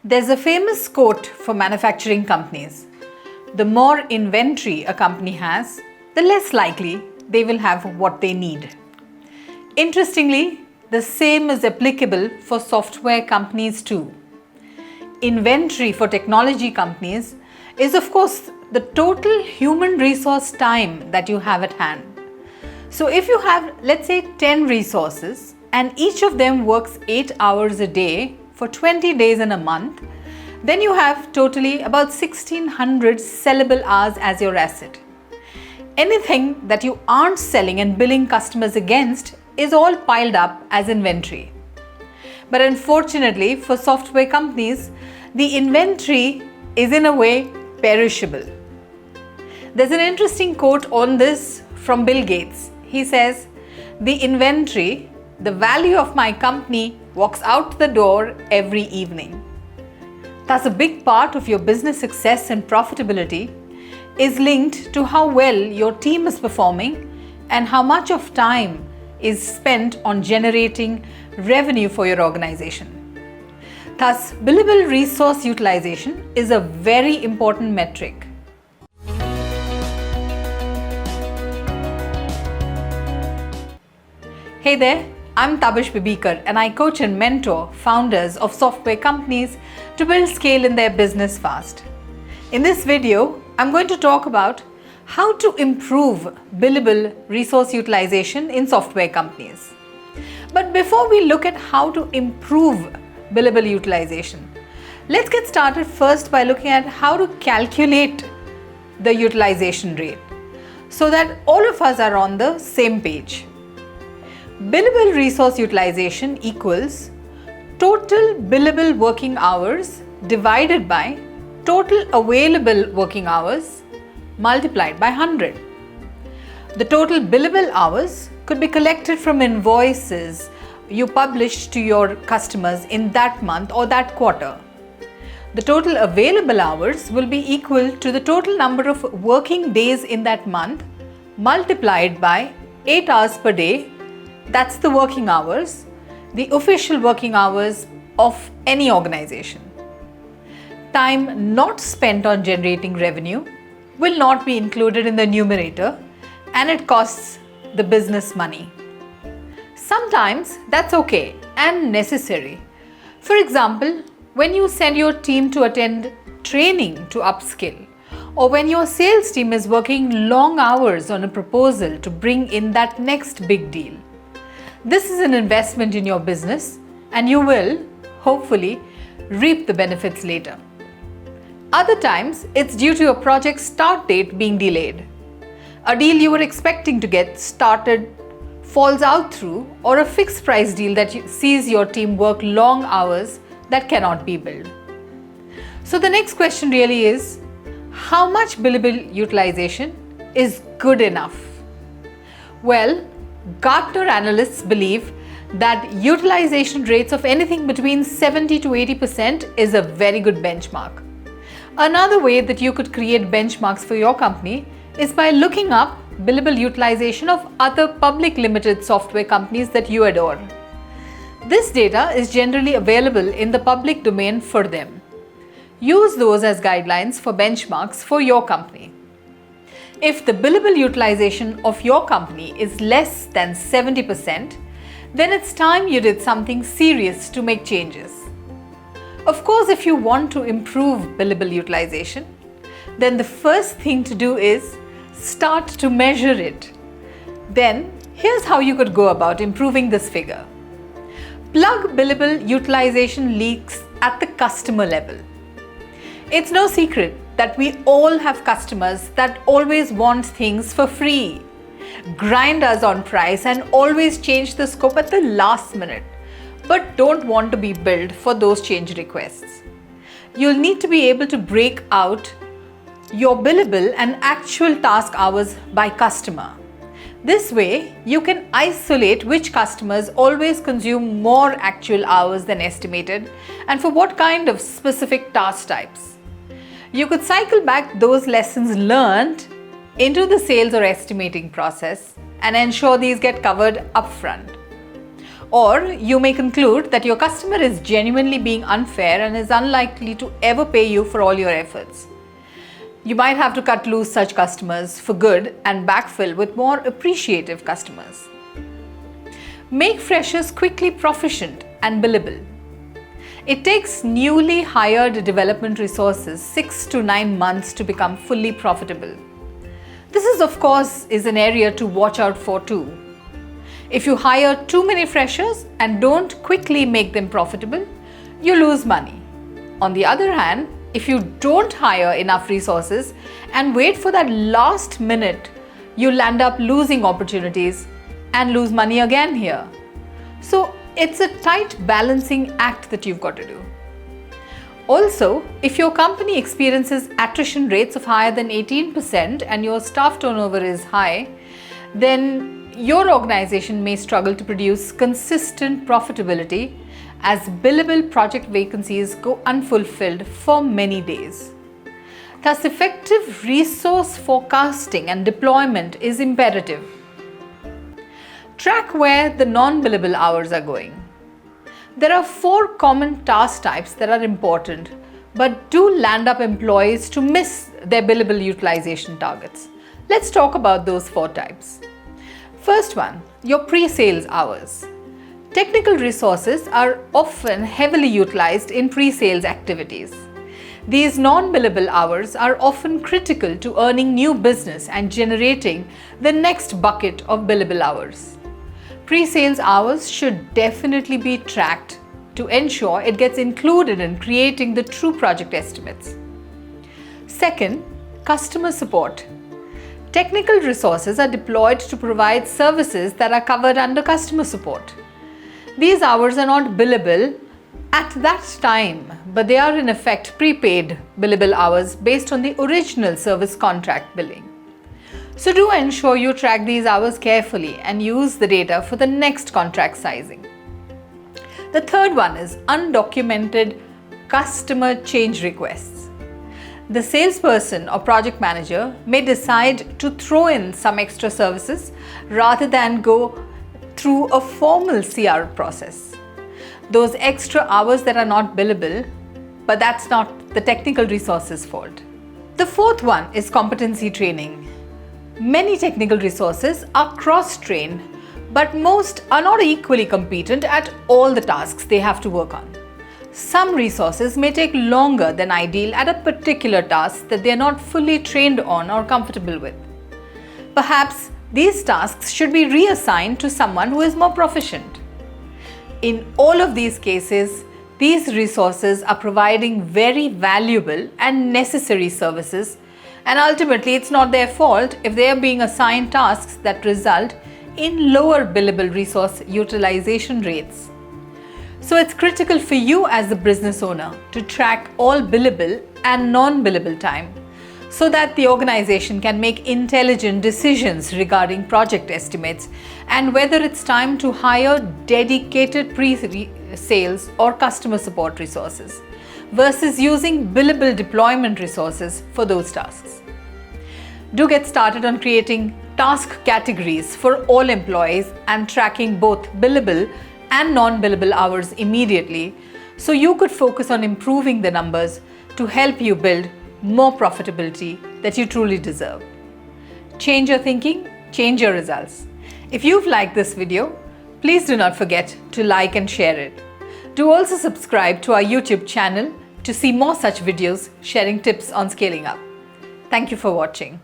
There's a famous quote for manufacturing companies. The more inventory a company has, the less likely they will have what they need. Interestingly, the same is applicable for software companies too. Inventory for technology companies is of course the total human resource time that you have at hand. So if you have, let's say, 10 resources and each of them works 8 hours a day for 20 days in a month, then you have totally about 1600 sellable hours as your asset. Anything that you aren't selling and billing customers against is all piled up as inventory. But unfortunately for software companies, the inventory is in a way perishable. There's an interesting quote on this from Bill Gates. He says, "The inventory, the value of my company, walks out the door every evening." Thus, a big part of your business success and profitability is linked to how well your team is performing and how much of time is spent on generating revenue for your organization. Thus, billable resource utilization is a very important metric. Hey there, I'm Tabish Bibikar and I coach and mentor founders of software companies to build scale in their business fast. In this video, I'm going to talk about how to improve billable resource utilization in software companies. But before we look at how to improve billable utilization, let's get started first by looking at how to calculate the utilization rate so that all of us are on the same page. Billable resource utilization equals total billable working hours divided by total available working hours multiplied by 100. The total billable hours could be collected from invoices you publish to your customers in that month or that quarter. The total available hours will be equal to the total number of working days in that month multiplied by 8 hours per day. That's the working hours, the official working hours of any organization. Time not spent on generating revenue will not be included in the numerator and it costs the business money. Sometimes that's okay and necessary. For example, when you send your team to attend training to upskill, or when your sales team is working long hours on a proposal to bring in that next big deal. This is an investment in your business and you will, hopefully, reap the benefits later. Other times, it's due to a project start date being delayed. A deal you were expecting to get started falls out through, or a fixed price deal that sees your team work long hours that cannot be billed. So the next question really is, how much billable utilization is good enough? Well, Gartner analysts believe that utilization rates of anything between 70 to 80% is a very good benchmark. Another way that you could create benchmarks for your company is by looking up billable utilization of other public limited software companies that you adore. This data is generally available in the public domain for them. Use those as guidelines for benchmarks for your company. If the billable utilization of your company is less than 70%, then it's time you did something serious to make changes. Of course, if you want to improve billable utilization, then the first thing to do is start to measure it. Then, here's how you could go about improving this figure. Plug billable utilization leaks at the customer level. It's no secret that we all have customers that always want things for free, grind us on price and always change the scope at the last minute, but don't want to be billed for those change requests. You'll need to be able to break out your billable and actual task hours by customer. This way, you can isolate which customers always consume more actual hours than estimated and for what kind of specific task types. You could cycle back those lessons learned into the sales or estimating process and ensure these get covered upfront. Or you may conclude that your customer is genuinely being unfair and is unlikely to ever pay you for all your efforts. You might have to cut loose such customers for good and backfill with more appreciative customers. Make freshers quickly proficient and billable. It takes newly hired development resources 6 to 9 months to become fully profitable. This is, of course, an area to watch out for too. If you hire too many freshers and don't quickly make them profitable, you lose money. On the other hand, if you don't hire enough resources and wait for that last minute, you'll end up losing opportunities and lose money again here. So it's a tight balancing act that you've got to do. Also, if your company experiences attrition rates of higher than 18% and your staff turnover is high, then your organization may struggle to produce consistent profitability as billable project vacancies go unfulfilled for many days. Thus, effective resource forecasting and deployment is imperative. Track where the non-billable hours are going. There are 4 common task types that are important, but do land up employees to miss their billable utilization targets. Let's talk about those 4 types. First one, your pre-sales hours. Technical resources are often heavily utilized in pre-sales activities. These non-billable hours are often critical to earning new business and generating the next bucket of billable hours. Pre-sales hours should definitely be tracked to ensure it gets included in creating the true project estimates. Second, customer support. Technical resources are deployed to provide services that are covered under customer support. These hours are not billable at that time, but they are in effect prepaid billable hours based on the original service contract billing. So do ensure you track these hours carefully and use the data for the next contract sizing. The third one is undocumented customer change requests. The salesperson or project manager may decide to throw in some extra services rather than go through a formal CR process. Those extra hours that are not billable, but that's not the technical resources' fault. The fourth one is competency training. Many technical resources are cross-trained, but most are not equally competent at all the tasks they have to work on. Some resources may take longer than ideal at a particular task that they are not fully trained on or comfortable with. Perhaps these tasks should be reassigned to someone who is more proficient. In all of these cases, these resources are providing very valuable and necessary services, and ultimately it's not their fault if they are being assigned tasks that result in lower billable resource utilization rates. So it's critical for you as the business owner to track all billable and non-billable time so that the organization can make intelligent decisions regarding project estimates and whether it's time to hire dedicated pre-sales or customer support resources versus using billable deployment resources for those tasks. Do get started on creating task categories for all employees and tracking both billable and non-billable hours immediately so you could focus on improving the numbers to help you build more profitability that you truly deserve. Change your thinking, change your results. If you've liked this video, please do not forget to like and share it. Do also subscribe to our YouTube channel to see more such videos sharing tips on scaling up. Thank you for watching.